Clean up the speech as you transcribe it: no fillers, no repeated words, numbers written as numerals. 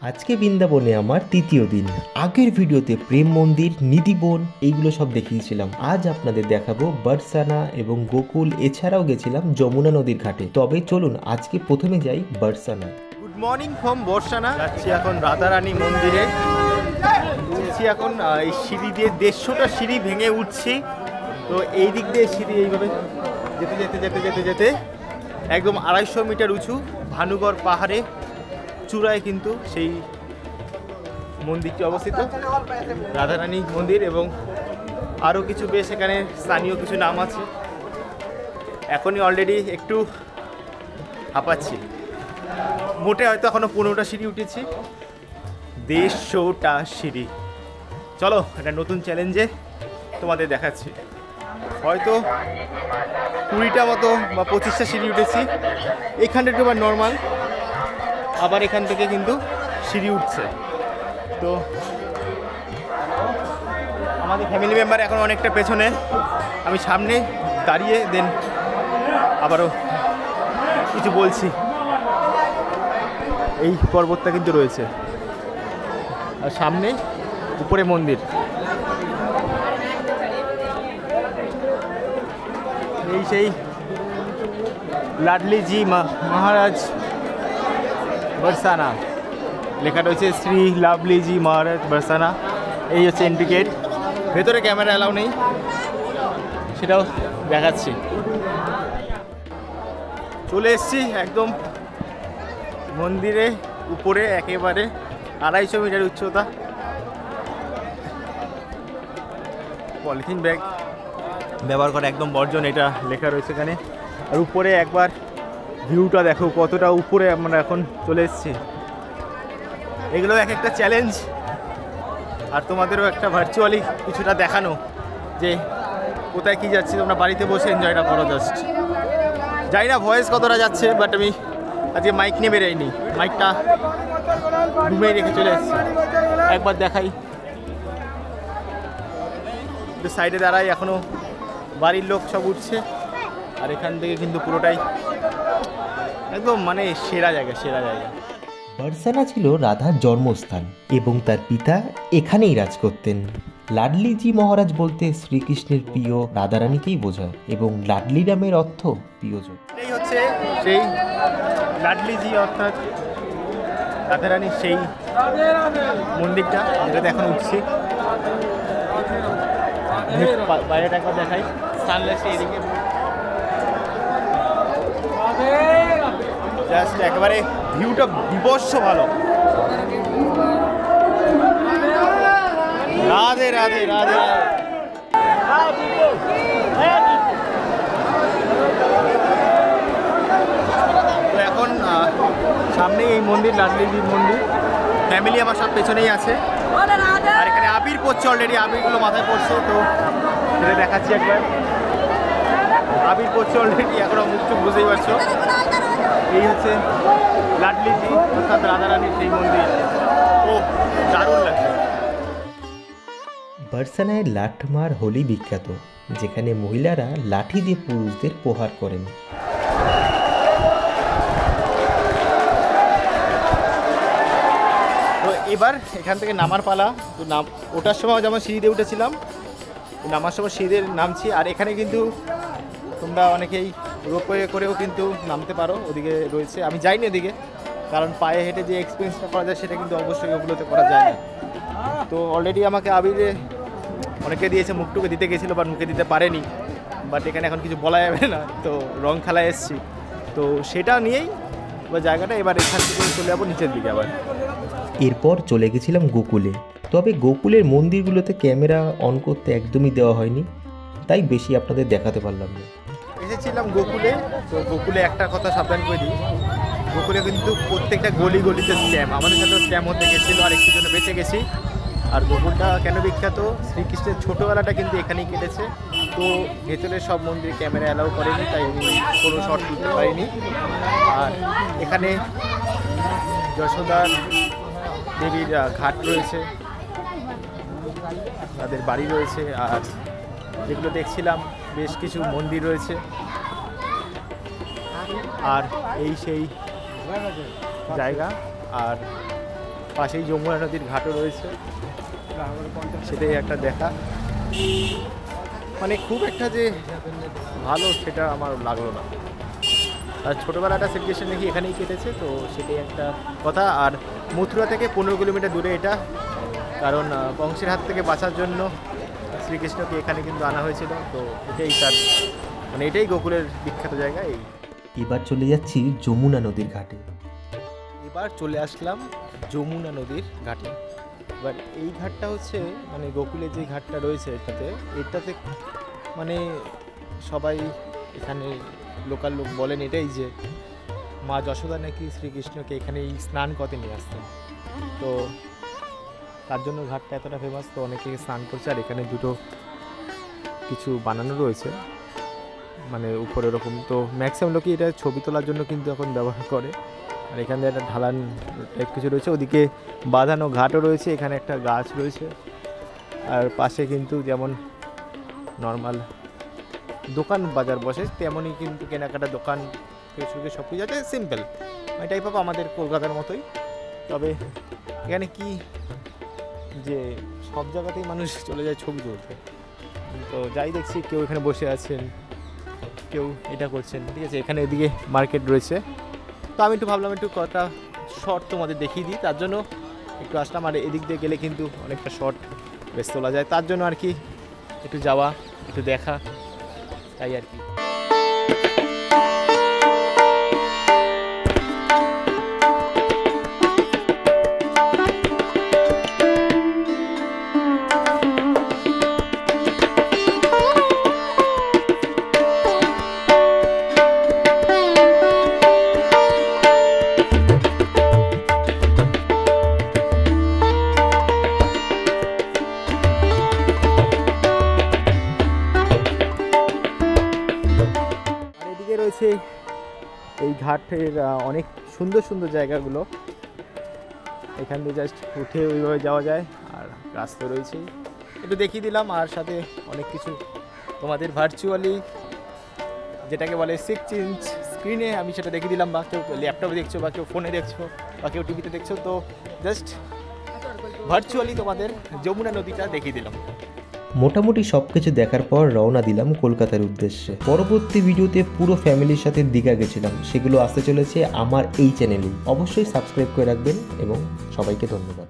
আজকে বৃন্দাবনে আমার তৃতীয় দিন। আগের ভিডিওতে প্রেম মন্দির, নিধিবন এইগুলো সব দেখিয়েছিলাম। আজ আপনাদের দেখাবো বরসানা এবং গোকুল, এছাড়াও গেছিলাম যমুনা নদীর ঘাটে। তবে চলুন আজকে প্রথমে যাই Barsana. Good morning from Barsana. যাচ্ছি এখন রাধারানী মন্দিরে। উঠছি এখন এই সিঁড়ি দিয়ে 150টা সিঁড়ি ভেঙে উঠছি। তো এই দিক দিয়ে সিঁড়ি এইভাবে যেতে যেতে যেতে যেতে যেতে একদম 250 মিটার উঁচু ভানুগড় পাহাড়ে চূড়ায় কিন্তু সেই মন্দিরটি অবস্থিত, রাধারানী মন্দির। এবং আরও কিছু বেশ এখানে স্থানীয় কিছু নাম আছে। এখনই অলরেডি একটু হাঁপাচ্ছি। মোটে হয়তো এখনও 15টা সিঁড়ি উঠেছি, 150টা সিঁড়ি। চলো একটা নতুন চ্যালেঞ্জে তোমাদের দেখাচ্ছি। হয়তো 20টা মতো বা 25টা সিঁড়ি উঠেছি। এখানটা একটু আবার নর্মাল, আবার এখান থেকে কিন্তু সিঁড়ি উঠছে। তো আমাদের ফ্যামিলি মেম্বার এখন অনেকটা পেছনে, আমি সামনে দাঁড়িয়ে দেন আবারও কিছু বলছি। এই পর্বতটা কিন্তু রয়েছে আর সামনে উপরে মন্দির। এই সেই লাডলিজি মহারাজ বরসানা লেখা রয়েছে, শ্রী লাভলিজি মহারাজ বরসানা। এই হচ্ছে এন্ট্রি গেট। ভেতরে ক্যামেরা অ্যালাউ নেই, সেটাও দেখাচ্ছি। চলে এসছি একদম মন্দিরে উপরে, একেবারে 250 মিটার উচ্চতা। পলিথিন ব্যাগ ব্যবহার করা একদম বর্জন, এটা লেখা রয়েছে এখানে। আর উপরে একবার ভিউটা দেখো কতটা উপরে আমরা এখন চলে এসেছি। এগুলো এক একটা চ্যালেঞ্জ, আর তোমাদেরও একটা ভার্চুয়ালি কিছুটা দেখানো যে কোথায় কী যাচ্ছে। তোমরা বাড়িতে বসে এনজয়টা করো জাস্ট। জানি না ভয়েস কতটা যাচ্ছে, বাট আমি আজকে মাইক নিয়ে বেরোয়নি, মাইকটা রুমেই রেখে চলে এসেছি। একবার দেখাই, সাইডে দাঁড়াই, এখনও বাড়ির লোক সব উঠছে। আর এখান থেকে কিন্তু পুরোটাই একদম মানে সেরা জায়গা, সেরা জায়গা। বরসানা ছিল রাধার জন্মস্থান এবং তার পিতা এখানেই রাজ করতেন। লাডলিজি মহারাজ বলতে শ্রীকৃষ্ণের প্রিয় রাধারানীকেই বোঝায়, এবং লাডলি নামের অর্থ প্রিয়জন। এই হচ্ছে সেই লাডলিজি অর্থাৎ রাধারানীর সেই মন্দিরটা, যেটাতে এখন উঠছি। বাইরেটা একবার দেখাই, সানলাইট এদিকে জাস্ট একেবারে ভিউটা বিভৎস ভালো। রাধে রাধে রাধে। তো এখন সামনে এই মন্দির, লাডলিজির মন্দির। ফ্যামিলি আমার সব পেছনেই আছে। আর এখানে আবির পড়ছে অলরেডি, আবিরগুলো মাথায় পড়ছে। তো সেটা দেখাচ্ছি একবার। আবির পড়ছে অলরেডি, এখনও মুখ টুক বুঝতেই পারছো। এই হচ্ছে লাডলিজি অর্থাৎ রাধারানীর সেই মন্দির। ও দারুণ লাগছে। বরসানায় লাঠমার হোলি বিখ্যাত, যেখানে মহিলারা লাঠি দিয়ে পুরুষদের প্রহার করেন। তো এবার এখান থেকে নামার পালা। তো ওঠার সময় যেমন সিঁড়ি দিয়ে উঠেছিলাম, নামার সময় সিঁড়িদের নামছি। আর এখানে কিন্তু তোমরা অনেকেই রোপওয়ে করেও কিন্তু নামতে পারো, ওদিকে রয়েছে। আমি যাইনি ওদিকে, কারণ পায়ে হেঁটে যে এক্সপিরিয়েন্সটা করা যায় সেটা কিন্তু অবশ্যই ওগুলোতে করা যায় না। তো অলরেডি আমাকে আবিরে অনেকে দিয়েছে, মুখটুকে দিতে গেছিলো বাট মুখে দিতে পারেনি। বাট এখানে এখন কিছু বলা যাবে না, তো রং খেলায় এসেছি। তো সেটা নিয়েই বা জায়গাটা এবার এখান থেকে চলে যাবো নিচের দিকে আবার। এরপর চলে গেছিলাম গোকুলে। তবে গোকুলের মন্দিরগুলোতে ক্যামেরা অন করতে একদমই দেওয়া হয়নি, তাই বেশি আপনাদের দেখাতে পারলাম না। এসেছিলাম গোকুলে। তো গোকুলে একটা কথা সাবধান করে দিই, গোকুলে কিন্তু প্রত্যেকটা গলি গলিতে স্ক্যাম। আমাদের সাথেও স্ক্যাম হতে গেছিলো, আর একটু জন্য বেঁচে গেছি। আর গোকুলটা কেন বিখ্যাত, শ্রীকৃষ্ণের ছোটোবেলাটা কিন্তু এখানেই কেটেছে। তো ভেতরে সব মন্দিরে ক্যামেরা অ্যালাউ করেনি, তাই আমি কোনো শট তুলতে পারিনি। আর এখানে যশোদা দেবীর ঘাট রয়েছে, তাদের বাড়ি রয়েছে। আর যেগুলো দেখছিলাম বেশ কিছু মন্দির রয়েছে। আর এই সেই জায়গা। আর পাশেই যমুনা নদীর ঘাটও রয়েছে, সেটাই একটা দেখা। মানে খুব একটা যে ভালো সেটা আমার লাগলো না। আর ছোটোবেলাটা সিচুয়েশন দেখি এখানেই কেটেছে, তো সেটাই একটা কথা। আর মথুরা থেকে 15 কিলোমিটার দূরে এটা, কারণ কংসের হাত থেকে বাঁচার জন্য শ্রীকৃষ্ণকে এখানে কিন্তু আনা হয়েছিল। তো এটাই তার মানে এটাই গোকুলের বিখ্যাত জায়গা। এবার চলে যাচ্ছি যমুনা নদীর ঘাটে। এবার চলে আসলাম যমুনা নদীর ঘাটে। এবার এই ঘাটটা হচ্ছে মানে গোকুলের যে ঘাটটা রয়েছে এটাতে মানে সবাই এখানে লোকাল লোক বলেন এটাই যে মা যশোদা নাকি শ্রীকৃষ্ণকে এখানেই স্নান করতে নিয়ে আসতেন। তো তার জন্য ঘাটটা এতটা ফেমাস, তো অনেকে স্নান করছে। আর এখানে দুটো কিছু বানানো রয়েছে মানে উপরে এরকম, তো ম্যাক্সিমাম লোকই এটা ছবি তোলার জন্য কিন্তু এখন ব্যবহার করে। আর এখানে একটা ঢালান টাইপ কিছু রয়েছে, ওদিকে বাঁধানো ঘাটও রয়েছে, এখানে একটা গাছ রয়েছে। আর পাশে কিন্তু যেমন নর্মাল দোকান বাজার বসে তেমনই কিন্তু কেনাকাটা দোকান থেকে সব কিছু আছে, সিম্পল এই টাইপ অফ আমাদের কলকাতার মতোই। তবে এখানে কি যে সব জায়গাতেই মানুষ চলে যায় ছবি তুলতে, তো যাই দেখছি কেউ এখানে বসে আছেন, কেউ এটা করছেন, ঠিক আছে। এখানে এদিকে মার্কেট রয়েছে, তো আমি একটু ভাবলাম একটু কটা শর্ট তোমাদের দেখিয়ে দিই, তার জন্য একটু আসলাম। আর এদিক দিয়ে গেলে কিন্তু অনেকটা শর্ট বেশ তোলা যায়, তার জন্য আর কি একটু যাওয়া, একটু দেখা, তাই আর কি। রয়েছে এই ঘাটের অনেক সুন্দর সুন্দর জায়গাগুলো, এখান দিয়ে জাস্ট উঠে ওইভাবে যাওয়া যায়। আর রাস্তা রয়েছে, একটু দেখিয়ে দিলাম। আর সাথে অনেক কিছু তোমাদের ভার্চুয়ালি যেটাকে বলে 6 ইঞ্চ স্ক্রিনে আমি সেটা দেখিয়ে দিলাম, বা কেউ ল্যাপটপে দেখছো, বা কেউ ফোনে দেখছো, বা কেউ টিভিতে দেখছো, তো জাস্ট ভার্চুয়ালি তোমাদের যমুনা নদীটা দেখিয়ে দিলাম। মোটামুটি সব কিছু দেখার পর রওনা দিলাম কলকাতার উদ্দেশ্যে। পরবর্তী ভিডিওতে পুরো ফ্যামিলির সাথে দীঘা গেছিলাম, সেগুলো আসতে চলেছে আমার এই চ্যানেলেই। অবশ্যই সাবস্ক্রাইব করে রাখবেন এবং সবাইকে ধন্যবাদ।